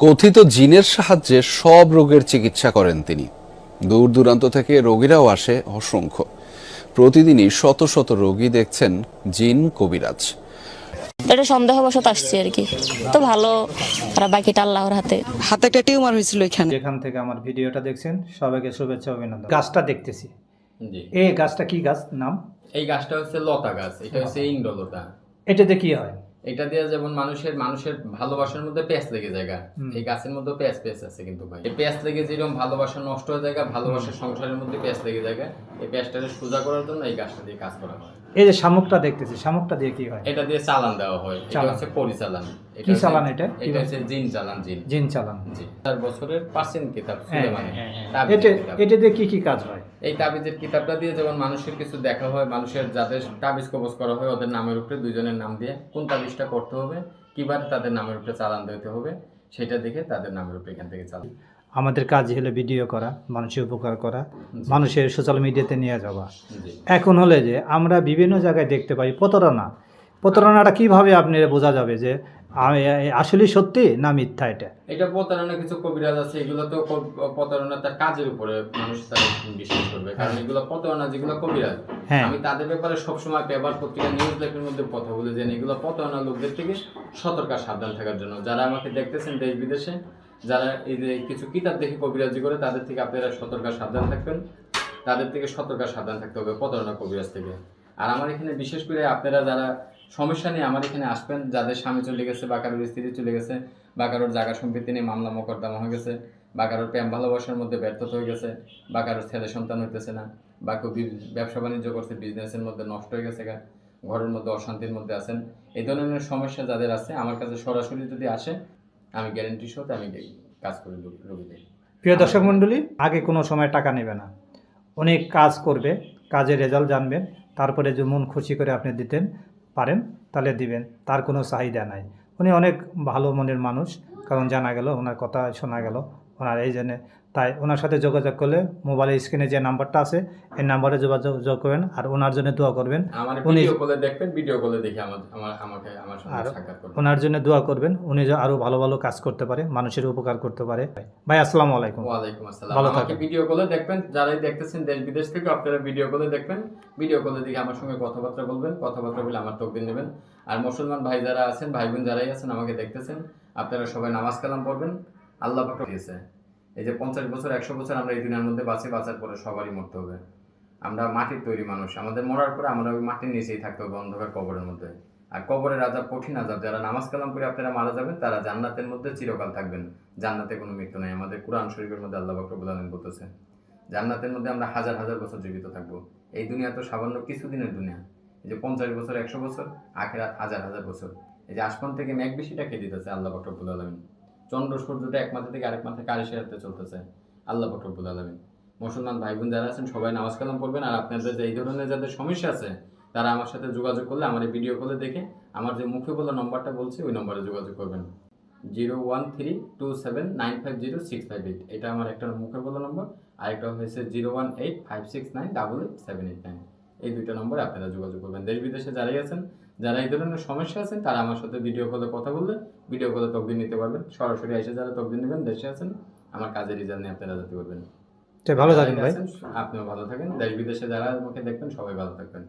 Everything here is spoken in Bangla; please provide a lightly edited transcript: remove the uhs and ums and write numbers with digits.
কথিত জিনের সাহায্যে সব রোগের চিকিৎসা করেন তিনি। দূর দূরান্ত থেকে রোগীরাও আসে অসংখ্য। প্রতিদিনই শত শত রোগী দেখছেন জিন কবিরাজ। এটা সন্দেহবশত আসছে আর কি, তো ভালো, আর বাকিটা আল্লাহর হাতে। হাতে একটা টিউমার হয়েছিল এখানে। যেখান থেকে আমার ভিডিওটা দেখছেন সবাইকে শুভেচ্ছা অভিনন্দন। গাছটা দেখতেছি, জি, এই গাছটা কি গাছ নাম? এই গাছটা হচ্ছে লতা গাছ, এটা হচ্ছে ইন্দ্রলতা। এটাতে কি হয়? এটা দিয়ে যেমন মানুষের ভালোবাসার মধ্যে প্যাঁচ লেগে যায়, এই গাছের মধ্যে প্যাঁচ আছে কিন্তু ভাই, এই প্যাঁচ লেগে যেরকম ভালোবাসা নষ্ট হয়ে যায়, ভালোবাসার সংসারের মধ্যে প্যাঁচ লেগে যায়, এই প্যাঁচটাকে সোজা করার জন্য এই গাছটা দিয়ে কাজ করা হয়। এই যে শামুকটা দেখতেছি, শামুকটা দিয়ে কি হয়? এটা দিয়ে চালান দেওয়া হয়, এটা চালান। হচ্ছে পরিচালান। কি চালান এটা? এটা হচ্ছে জিন চালান, জিন জিন চালান। জি, 4 বছরের প্রাচীন কিতাব হ্যাঁ, সুলেমানের হ্যাঁ, হ্যাঁ। তাবিজের কিতাব। এটা দিয়ে কি কি কাজ হয়? এই তাবিজের কিতাবটা দিয়ে যেমন মানুষের কিছু দেখা হয়, মানুষের যাদের তাবিজ কবজ করা হয় ওদের নামের উপরে দুইজনের নাম দিয়ে কোন তাবিজটা করতে হবে, কিভাবে তাদের নামের উপরে চালান দিতে হবে, সেটা দেখে তাদের নামের উপরে এখান থেকে চালান। আমাদের কাজ হলো ভিডিও করা, মানুষের উপকার করা, মানুষের সোশ্যাল মিডিয়াতে নিয়ে যাওয়া। জি, এখন হলে যে আমরা বিভিন্ন জায়গায় দেখতে পাই প্রতারণাটা কিভাবে আপনি বোঝা যাবে যে আসলে সত্যি না মিথ্যা? এটা প্রতারণা, কিছু কবিরাজ আছে এগুলো তো প্রতারণা তার কাজের উপরে মানুষ তার বিশ্বাস করবে, কারণ এগুলো প্রতারণা যেগুলো কবিরাজ, হ্যাঁ। আমি তাদের ব্যাপারে সবসময় পেপার পত্রিকা নিউজ লেখার মধ্যে কথা বলে যে এগুলো প্রতারণা লোকদের থেকে সতর্ক সাবধান থাকার জন্য। যারা আমাকে দেখতেছেন দেশ বিদেশে, যারা এই যে কিছু কিতাব দেখে কবিরাজি করে, তাদের থেকে আপনারা সতর্ক সাবধান থাকবেন, তাদের থেকে সতর্ক সাবধান থাকতে হবে প্রতারণা কবিরাজ থেকে। আর আমার এখানে বিশেষ করে আপনারা যারা সমস্যা নিয়ে আমার এখানে আসবেন, যাদের স্বামী চলে গেছে বা কারোর স্ত্রী চলে গেছে বা কারোর জায়গা সম্পত্তি নিয়ে মামলা মোকদ্দমা হয়ে গেছে বা কারোর প্রেম ভালোবাসার মধ্যে ব্যর্থতা হয়ে গেছে বা কারোর ছেলে সন্তান হইতেছে না বা কেউ ব্যবসা বাণিজ্য করছে, বিজনেসের মধ্যে নষ্ট হয়ে গেছে, ঘরের মধ্যে অশান্তির মধ্যে আছেন, এই ধরনের সমস্যা যাদের আছে আমার কাছে সরাসরি যদি আসে, আমি গ্যারেন্টি সহ আমি কাজ করি রোগীদের। প্রিয় দর্শক মণ্ডলী, আগে কোনো সময় টাকা নেবে না, অনেক কাজ করবে, কাজের রেজাল্ট জানবেন, তারপরে যে মন খুশি করে আপনি দিতেন পারেন তাহলে দিবেন, তার কোনো চাহিদা নাই। উনি অনেক ভালো মনের মানুষ, কারণ জানা গেল ওনার কথা শোনা গেল ওনার এই জন্যে। তাই ওনার সাথে যোগাযোগ করলে মোবাইলের স্ক্রিনে যে নাম্বারটা আছে এই নাম্বারে যোগাযোগ করবেন আর ওনার জন্য দোয়া করবেন। উনি ভিডিও কলে দেখবেন, ভিডিও কলে দেখে আমার সঙ্গে সাক্ষাৎ করবেন। ওনার জন্য দোয়া করবেন, উনি যে আরো ভালো ভালো কাজ করতে পারে, মানুষের উপকার করতে পারে। ভাই আসসালামু আলাইকুম। ওয়ালাইকুম আসসালাম। ভালো আমাকে থাকবেন। ভিডিও কলে দেখবেন, যারাই দেখতেছেন দেশ বিদেশ থেকে আপনারা ভিডিও কলে দেখবেন, ভিডিও কলে দেখে আমার সঙ্গে কথাবার্তা বলবেন, কথাবার্তা বলে আমার তকদির নেবেন। আর মুসলমান ভাই যারা আছেন, ভাই বোন যারাই আছেন আমাকে দেখতেছেন, আপনারা সবাই নামাজ কালাম পড়বেন। আল্লাহ পাক দিয়েছে এই যে 50 বছর 100 বছর আমরা এই দুনিয়ার মধ্যে বাঁচার পরে সবারই মরতে হবে। আমরা মাটির তৈরি মানুষ, আমাদের মরার পরে আমরা ওই মাটির নিচেই থাকতে হবে, অন্ধকার কবরের মধ্যে। আর কবরের আযাব কঠিন আযাব। যারা নামাজ কালাম করে আপনারা মারা যাবেন তারা জান্নাতের মধ্যে চিরকাল থাকবেন। জান্নাতে কোনো মৃত্যু নাই। আমাদের কুরআন শরীফের মধ্যে আল্লাহ পাক রব্বুল আলামিন বলতেছে জান্নাতের মধ্যে আমরা হাজার হাজার বছর জীবিত থাকবো। এই দুনিয়া তো সামান্য কিছুদিনের দুনিয়া। এই যে 50 বছর 100 বছর, আখিরাত হাজার হাজার বছর। এই যে আসমান থেকে মেঘ বেশিটা খেয়ে দিতেছে আল্লাহ পাক রব্বুল আলামিন, চন্দ্র সূর্যটা এক মাথা থেকে আরেক মাথা কারে শেয়ারতে চলতেছে আল্লাহ পাক রব্বুল আলামিন। মুসলমান ভাই বোন যারা আছেন সবাই নামাজ কালাম পড়বেন। আর আপনাদের যে এই ধরনের যাদের সমস্যা আছে তারা আমার সাথে যোগাযোগ করলে, আমার এই ভিডিও কলে দেখে আমার যে মুখে বলা নম্বরটা বলছি ওই নম্বরে যোগাযোগ করবেন। 01327950658, এটা আমার একটা মুখে বলা নম্বর। আরেকটা হয়েছে 01856988789। এই দুইটা নম্বরে আপনারা যোগাযোগ করবেন। দেশ বিদেশে যারাই আছেন, যারা এই ধরনের সমস্যা আছেন, তারা আমার সাথে ভিডিও কলে কথা বললে ভিডিও কলে তকদির নিতে পারবেন। সরাসরি এসে যারা তকদির নেবেন, দেশে আছেন, আমার কাজের রিজাল্ট নিয়ে আপনারা যেতে পারবেন। ভালো থাকেন ভাই। আপনিও ভালো থাকেন। দেশ বিদেশে যারা আমাকে দেখবেন সবাই ভালো থাকবেন।